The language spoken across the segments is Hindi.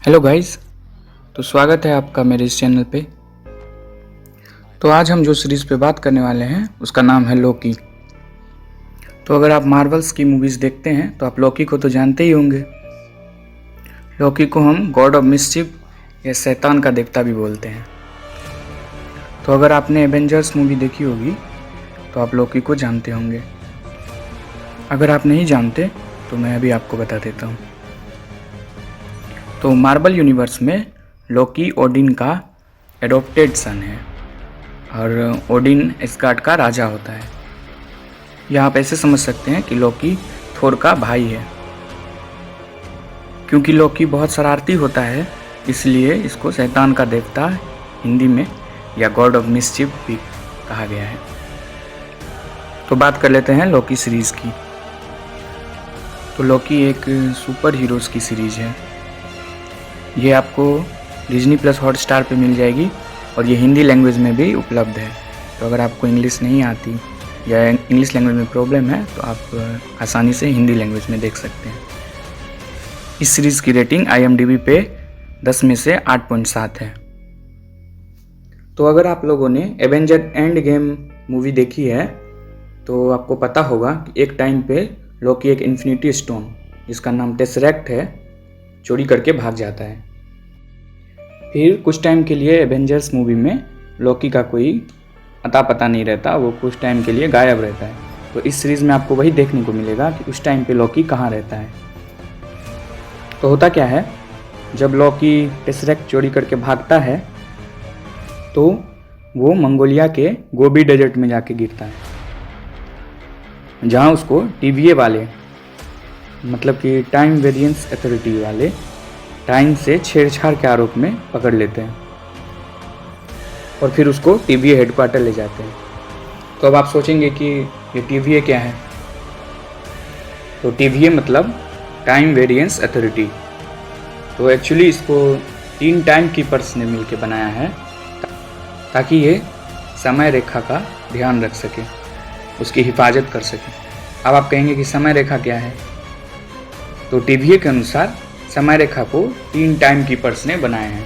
Hello guys. तो स्वागत है आपका मेरे इस चैनल पे। तो आज हम जो सीरीज़ पे बात करने वाले हैं उसका नाम है लोकी। तो अगर आप मार्वल्स की मूवीज़ देखते हैं तो आप लोकी को तो जानते ही होंगे। लोकी को हम गॉड ऑफ मिस्चिफ या शैतान का देवता भी बोलते हैं। तो अगर आपने एवेंजर्स मूवी देखी होगी तो आप लोकी को जानते होंगे। अगर आप नहीं जानते तो मैं अभी आपको बता देता हूँ। तो मार्वल यूनिवर्स में लोकी ओडिन का एडॉप्टेड सन है और ओडिन एस्गार्ड का राजा होता है। या आप ऐसे समझ सकते हैं कि लोकी थोर का भाई है। क्योंकि लोकी बहुत शरारती होता है इसलिए इसको शैतान का देवता हिंदी में या गॉड ऑफ मिस्चिफ भी कहा गया है। तो बात कर लेते हैं लोकी सीरीज़ की। तो लोकी एक सुपर हीरोज़ की सीरीज़ है। ये आपको डिज्नी प्लस हॉटस्टार पे मिल जाएगी और ये हिंदी लैंग्वेज में भी उपलब्ध है। तो अगर आपको इंग्लिश नहीं आती या इंग्लिश लैंग्वेज में प्रॉब्लम है तो आप आसानी से हिंदी लैंग्वेज में देख सकते हैं। इस सीरीज़ की रेटिंग IMDb पे 10 में से 8.7 है। तो अगर आप लोगों ने एवेंजर एंड गेम मूवी देखी है तो आपको पता होगा कि एक टाइम पे लोकी एक इन्फिनिटी स्टोन जिसका नाम टेसरेक्ट है चोरी करके भाग जाता है। फिर कुछ टाइम के लिए एवेंजर्स मूवी में लोकी का कोई अता पता नहीं रहता, वो कुछ टाइम के लिए गायब रहता है। तो इस सीरीज़ में आपको वही देखने को मिलेगा कि उस टाइम पे लोकी कहाँ रहता है। तो होता क्या है, जब लोकी टेसरेक्ट चोरी करके भागता है तो वो मंगोलिया के गोबी डेजर्ट में जाके गिरता है, जहाँ उसको TVA वाले मतलब कि टाइम वेरिएंस अथॉरिटी वाले टाइम से छेड़छाड़ के आरोप में पकड़ लेते हैं और फिर उसको TVA हेडक्वार्टर ले जाते हैं। तो अब आप सोचेंगे कि ये TVA क्या है। तो TVA मतलब टाइम वेरिएंस अथॉरिटी। तो एक्चुअली इसको 3 टाइम कीपर्स ने मिलकर बनाया है ताकि ये समय रेखा का ध्यान रख सके, उसकी हिफाजत कर सके। अब आप कहेंगे कि समय रेखा क्या है। तो TVA के अनुसार समय रेखा को 3 टाइम कीपर्स ने बनाए हैं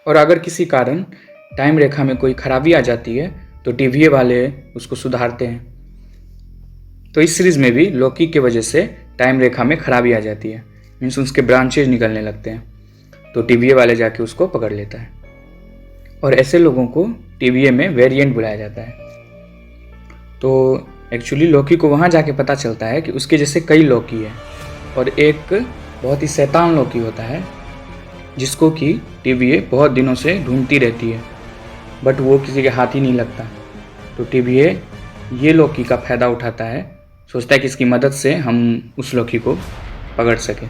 और अगर किसी कारण टाइम रेखा में कोई खराबी आ जाती है तो TVA वाले उसको सुधारते हैं। तो इस सीरीज़ में भी लोकी के वजह से टाइम रेखा में खराबी आ जाती है, मीन्स उसके ब्रांचेज निकलने लगते हैं। तो TVA वाले जाके उसको पकड़ लेता है और ऐसे लोगों को TVA में वेरिएंट बुलाया जाता है। तो एक्चुअली लोकी को वहाँ जाके पता चलता है कि उसके जैसे कई लोकी है और एक बहुत ही शैतान लोकी होता है जिसको कि TVA बहुत दिनों से ढूंढती रहती है, बट वो किसी के हाथ ही नहीं लगता। तो TVA ये लोकी का फ़ायदा उठाता है, सोचता है कि इसकी मदद से हम उस लोकी को पकड़ सकें।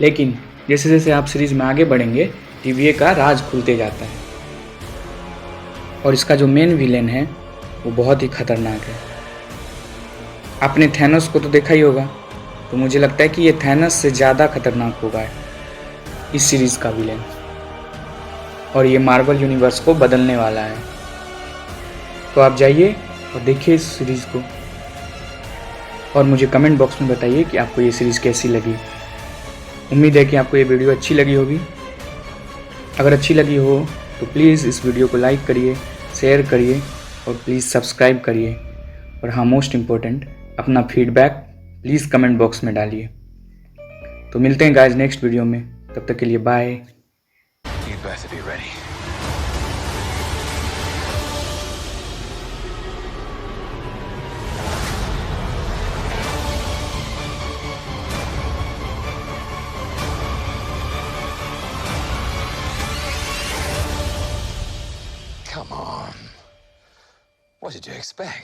लेकिन जैसे जैसे आप सीरीज़ में आगे बढ़ेंगे TVA का राज खुलते जाता है और इसका जो मेन विलेन है वो बहुत ही खतरनाक है। आपने थैनोस को तो देखा ही होगा, तो मुझे लगता है कि ये थैनोस से ज़्यादा खतरनाक होगा इस सीरीज़ का विलेन और ये मार्वल यूनिवर्स को बदलने वाला है। तो आप जाइए और देखिए इस सीरीज़ को और मुझे कमेंट बॉक्स में बताइए कि आपको ये सीरीज़ कैसी लगी। उम्मीद है कि आपको ये वीडियो अच्छी लगी होगी। अगर अच्छी लगी हो तो प्लीज़ इस वीडियो को लाइक करिए, शेयर करिए और प्लीज़ सब्सक्राइब करिए। और हाँ, मोस्ट इम्पोर्टेंट, अपना फीडबैक प्लीज़ कमेंट बॉक्स में डालिए। तो मिलते हैं गाइस नेक्स्ट वीडियो में, तब तक के लिए bye. Come on. What did you expect?